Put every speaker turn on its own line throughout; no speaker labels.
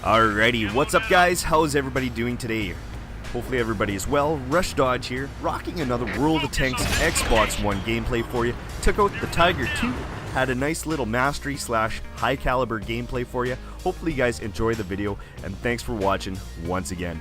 Alrighty, what's up guys? How's everybody doing today? Hopefully everybody is well. Rushdodge here, rocking another World of Tanks Xbox One gameplay for you. Took out the Tiger 2, had a nice little mastery slash high caliber gameplay for you. Hopefully you guys enjoy the video, and thanks for watching once again.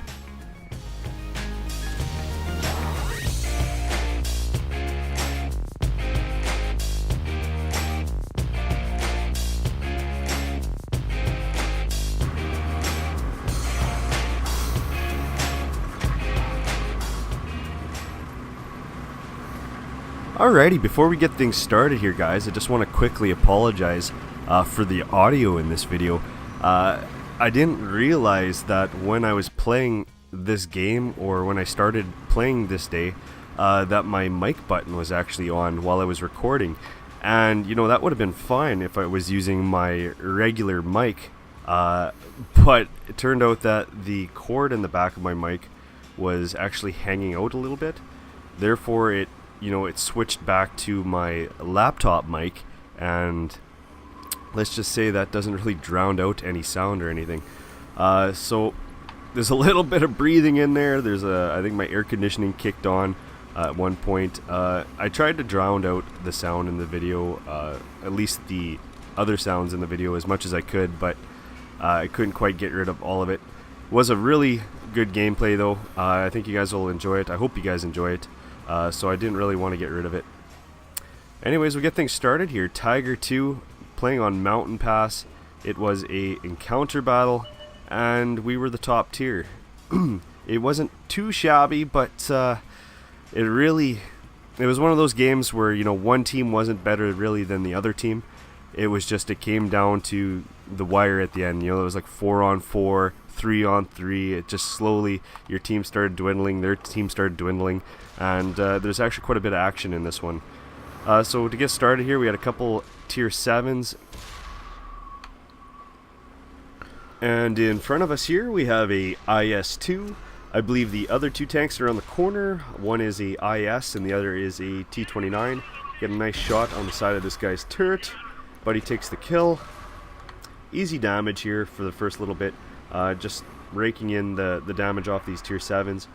Alrighty, before we get things started here guys, I just want to quickly apologize for the audio in this video. I didn't realize that when I was playing this game, or when I started playing this day, that my mic button was actually on while I was recording. And you know, that would have been fine if I was using my regular mic, but it turned out that the cord in the back of my mic was actually hanging out a little bit. Therefore it switched back to my laptop mic, and let's just say that doesn't really drown out any sound or anything. So there's a little bit of breathing in there. I think my air conditioning kicked on at one point. I tried to drown out the sound in the video, at least the other sounds in the video, as much as I could, but I couldn't quite get rid of all of it. It was a really good gameplay though. I think you guys will enjoy it. I hope you guys enjoy it. So I didn't really want to get rid of it. Anyways, we get things started here. Tiger 2, playing on Mountain Pass. It was a encounter battle, and we were the top tier. It wasn't too shabby, but it was one of those games where, you know, one team wasn't better really than the other team. It came down to the wire at the end. You know, it was like 4-on-4, 3-on-3. It just slowly, your team started dwindling, their team started dwindling, and there's actually quite a bit of action in this one. So to get started here, we had a couple tier 7s, and in front of us here we have a IS-2. I believe the other two tanks are on the corner. One is a IS and the other is a T-29. Get a nice shot on the side of this guy's turret, but he takes the kill. Easy damage here for the first little bit, just raking in the damage off these tier 7s.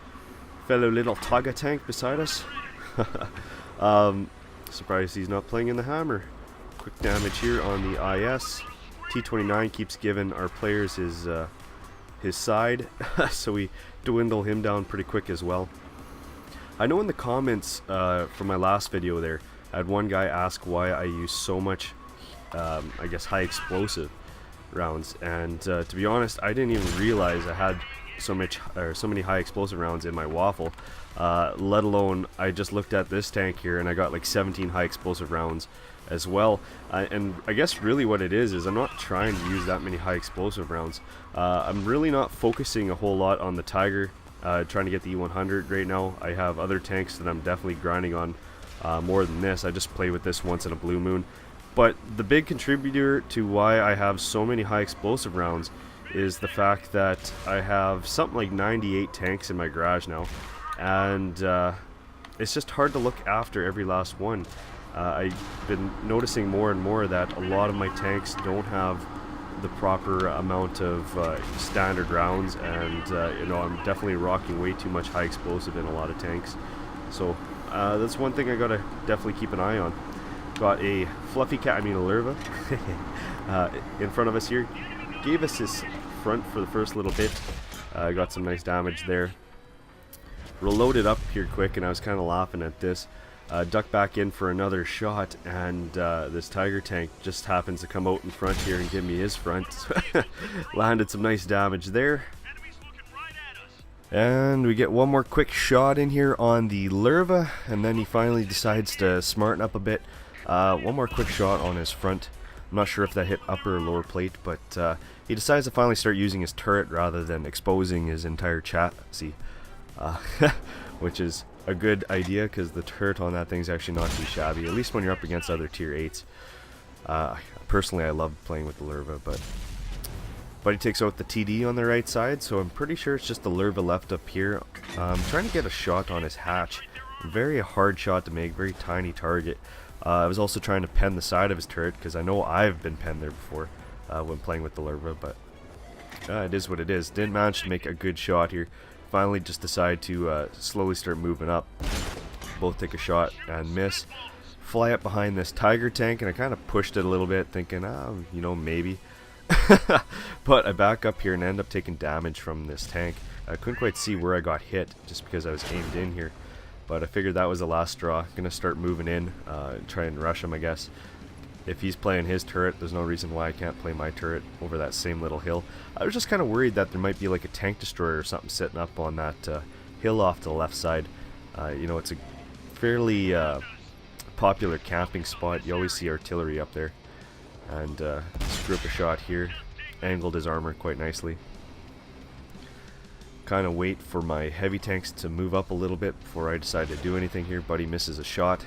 Fellow little Taga tank beside us. Surprised he's not playing in the hammer. Quick damage here on the IS. T-29 keeps giving our players his side, so we dwindle him down pretty quick as well. I know in the comments from my last video there, I had one guy ask why I use so much, I guess, high explosive rounds, and to be honest, I didn't even realize I had so many high explosive rounds in my waffle, let alone I just looked at this tank here and I got like 17 high explosive rounds as well. And I guess really what it is I'm not trying to use that many high explosive rounds. I'm really not focusing a whole lot on the Tiger, trying to get the E100 right now. I have other tanks that I'm definitely grinding on more than this. I just play with this once in a blue moon. But the big contributor to why I have so many high explosive rounds is the fact that I have something like 98 tanks in my garage now, and it's just hard to look after every last one. I've been noticing more and more that a lot of my tanks don't have the proper amount of standard rounds, and you know, I'm definitely rocking way too much high explosive in a lot of tanks. So that's one thing I gotta definitely keep an eye on. Got a fluffy cat, a larva, in front of us here. Gave us his front for the first little bit. Got some nice damage there. Reloaded up here quick, and I was kind of laughing at this. Ducked back in for another shot, and this Tiger tank just happens to come out in front here and give me his front. Landed some nice damage there. And we get one more quick shot in here on the larva, and then he finally decides to smarten up a bit. One more quick shot on his front. I'm not sure if that hit upper or lower plate, but he decides to finally start using his turret rather than exposing his entire chassis, which is a good idea because the turret on that thing's actually not too shabby, at least when you're up against other tier 8s. Personally, I love playing with the larva, but he takes out the TD on the right side, so I'm pretty sure it's just the larva left up here. I'm trying to get a shot on his hatch. Very hard shot to make, very tiny target. I was also trying to pen the side of his turret because I know I've been penned there before when playing with the larva, but It is what it is. Didn't manage to make a good shot here. Finally just decide to slowly start moving up. Both take a shot and miss. Fly up behind this Tiger tank, and I kind of pushed it a little bit thinking, you know, maybe. But I back up here and end up taking damage from this tank. I couldn't quite see where I got hit just because I was aimed in here. But I figured that was the last straw. Gonna start moving in, try and rush him, I guess. If he's playing his turret, there's no reason why I can't play my turret over that same little hill. I was just kind of worried that there might be like a tank destroyer or something sitting up on that hill off to the left side. You know, it's a fairly popular camping spot. You always see artillery up there. And screw up a shot here. Angled his armor quite nicely. Kind of wait for my heavy tanks to move up a little bit before I decide to do anything here. Buddy misses a shot.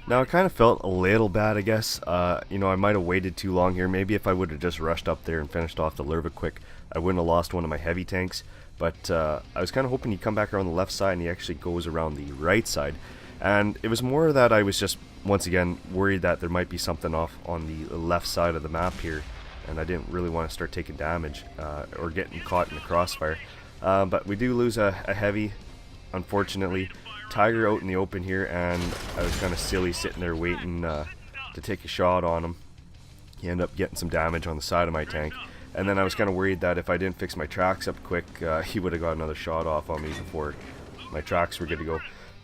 Now, I kind of felt a little bad, I guess. You know, I might have waited too long here. Maybe if I would have just rushed up there and finished off the Lerva quick, I wouldn't have lost one of my heavy tanks. But I was kind of hoping he'd come back around the left side, and he actually goes around the right side. And it was more that I was just, once again, worried that there might be something off on the left side of the map here. And I didn't really want to start taking damage or getting caught in the crossfire. But we do lose a heavy, unfortunately. Tiger out in the open here, and I was kind of silly sitting there waiting to take a shot on him. He ended up getting some damage on the side of my tank, and then I was kind of worried that if I didn't fix my tracks up quick, he would have got another shot off on me before my tracks were good to go.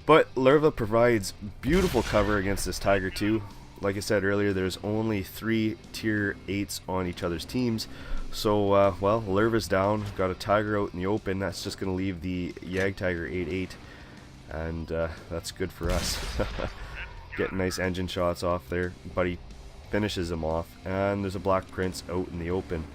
But Lerva provides beautiful cover against this Tiger 2. Like I said earlier, there's only 3 tier 8s on each other's teams. So, well, Lerva's down, got a Tiger out in the open. That's just going to leave the Jagdtiger 8-8. And that's good for us. Getting nice engine shots off there. Buddy finishes him off. And there's a Black Prince out in the open.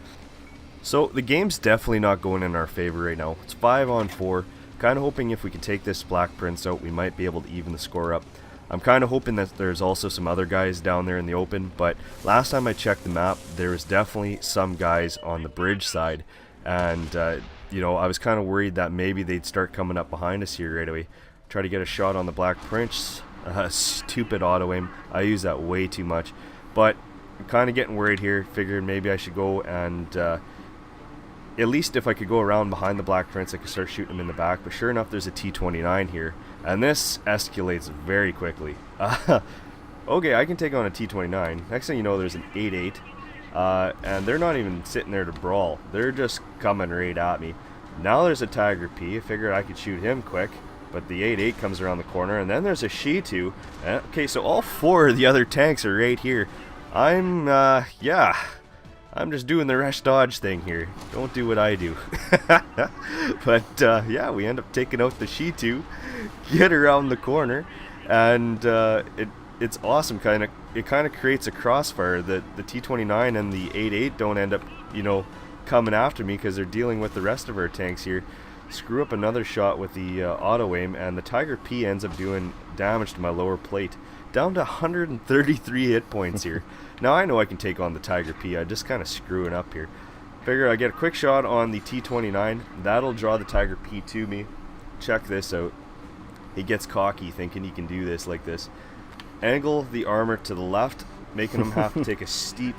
So the game's definitely not going in our favor right now. It's 5-on-4. Kind of hoping if we can take this Black Prince out, we might be able to even the score up. I'm kind of hoping that there's also some other guys down there in the open. But last time I checked the map, there was definitely some guys on the bridge side. And, you know, I was kind of worried that maybe they'd start coming up behind us here right away. Try to get a shot on the Black Prince. Stupid auto aim. I use that way too much. But I'm kind of getting worried here. Figured maybe I should go and at least if I could go around behind the Black Prince, I could start shooting him in the back. But sure enough, there's a T-29 here. And this escalates very quickly. Okay, I can take on a T-29. Next thing you know, there's an 8-8. And they're not even sitting there to brawl. They're just coming right at me. Now there's a Tiger P. I figured I could shoot him quick. But the 8-8 comes around the corner, and then there's a She-2. Okay, so all 4 of the other tanks are right here. I'm just doing the Rushdodge thing here. Don't do what I do. But, yeah, we end up taking out the She-2, get around the corner, and it's awesome. It kind of creates a crossfire. The T-29 and the 8-8 don't end up, you know, coming after me because they're dealing with the rest of our tanks here. Screw up another shot with the auto aim, and the Tiger P ends up doing damage to my lower plate. Down to 133 hit points here. Now I know I can take on the Tiger P, I just kind of screwing up here. Figure I get a quick shot on the T-29, that'll draw the Tiger P to me. Check this out. He gets cocky thinking he can do this like this. Angle the armor to the left, making him have to take a steep,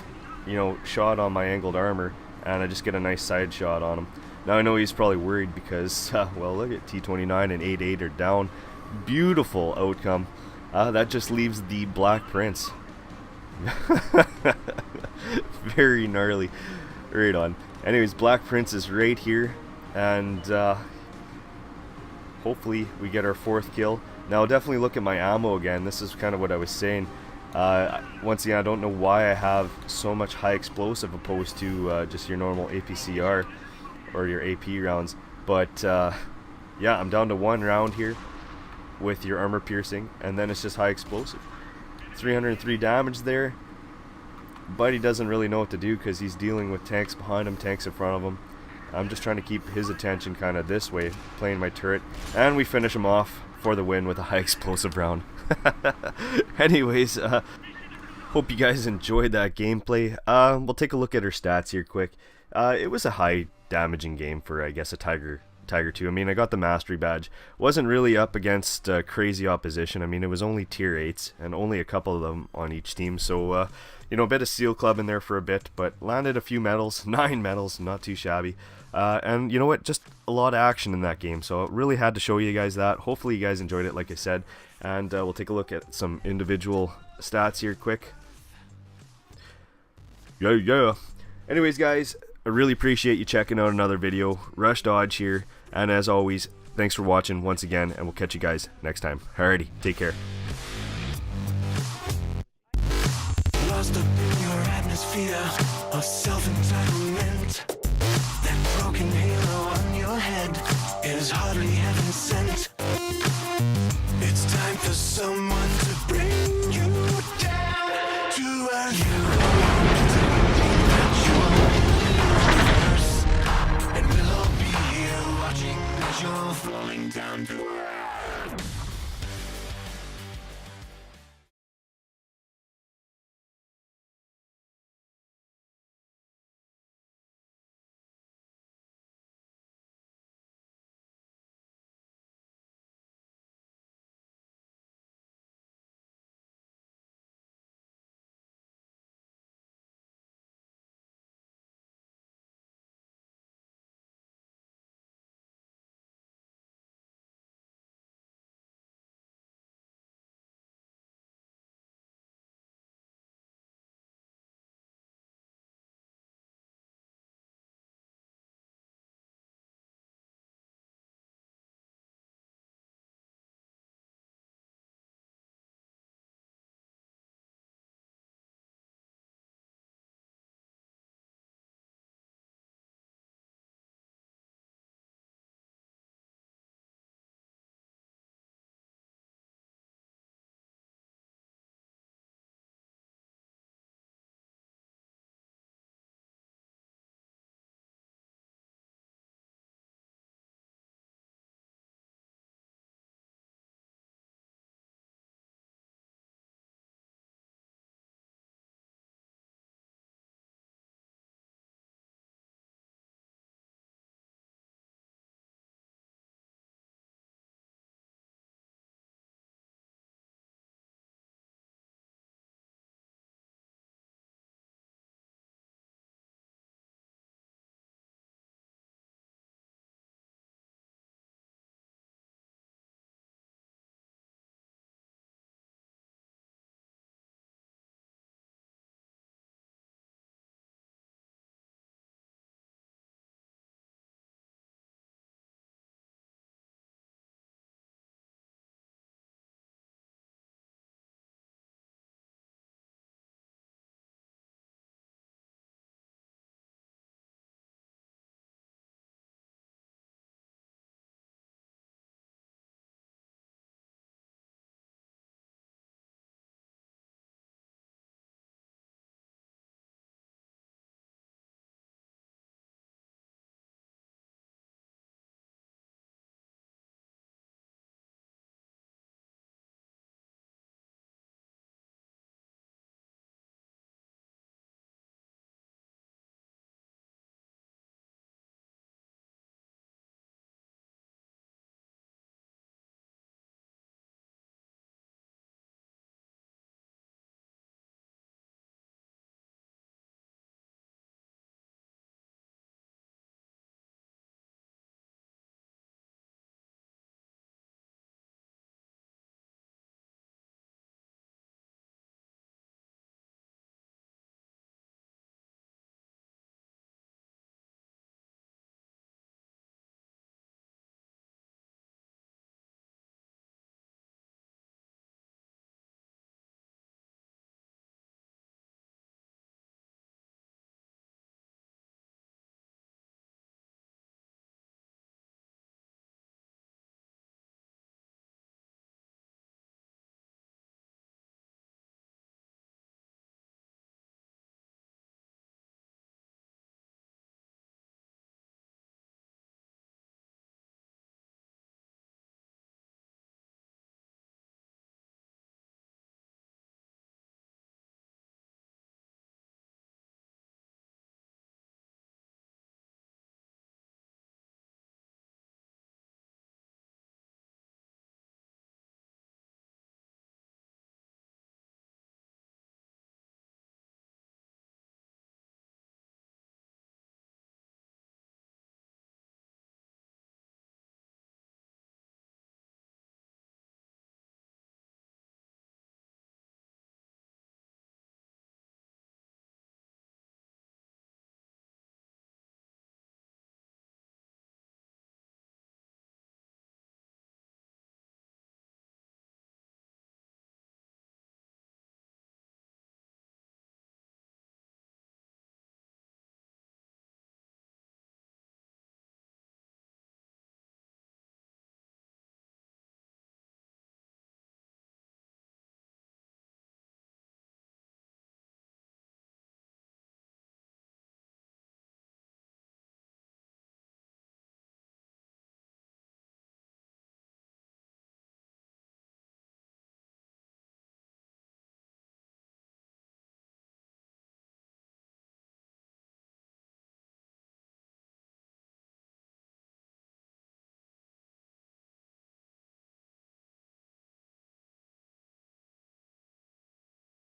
you know, shot on my angled armor, and I just get a nice side shot on him. Now I know he's probably worried because, well, look at T-29 and 8-8 are down. Beautiful outcome. That just leaves the Black Prince. Very gnarly. Right on. Anyways, Black Prince is right here, and hopefully we get our 4th kill. Now definitely look at my ammo again. This is kind of what I was saying. Once again, I don't know why I have so much high explosive opposed to just your normal APCR or your AP rounds. But yeah, I'm down to 1 round here with your armor piercing, and then it's just high explosive. 303 damage there. Buddy doesn't really know what to do because he's dealing with tanks behind him, tanks in front of him. I'm just trying to keep his attention kind of this way, playing my turret, and we finish him off for the win with a high explosive round. Anyways, hope you guys enjoyed that gameplay. We'll take a look at her stats here quick. It was a high damaging game for, I guess, a Tiger Tiger 2. I mean, I got the Mastery badge. Wasn't really up against crazy opposition. I mean, it was only tier 8s and only a couple of them on each team. So, you know, a bit of Seal Club in there for a bit, but landed a few medals, 9 medals, not too shabby. And you know what, just a lot of action in that game, so really had to show you guys that. Hopefully you guys enjoyed it, like I said, and we'll take a look at some individual stats here quick. Yeah. Anyways, guys, I really appreciate you checking out another video. Rushdodge here, and as always, thanks for watching once again, and we'll catch you guys next time. Alrighty, take care. Lost up in your atmosphere of self-entitlement. That broken halo on your head is hardly heaven sent. It's time for someone to bring you down to earth. You and we'll all be here watching as you're falling down to earth.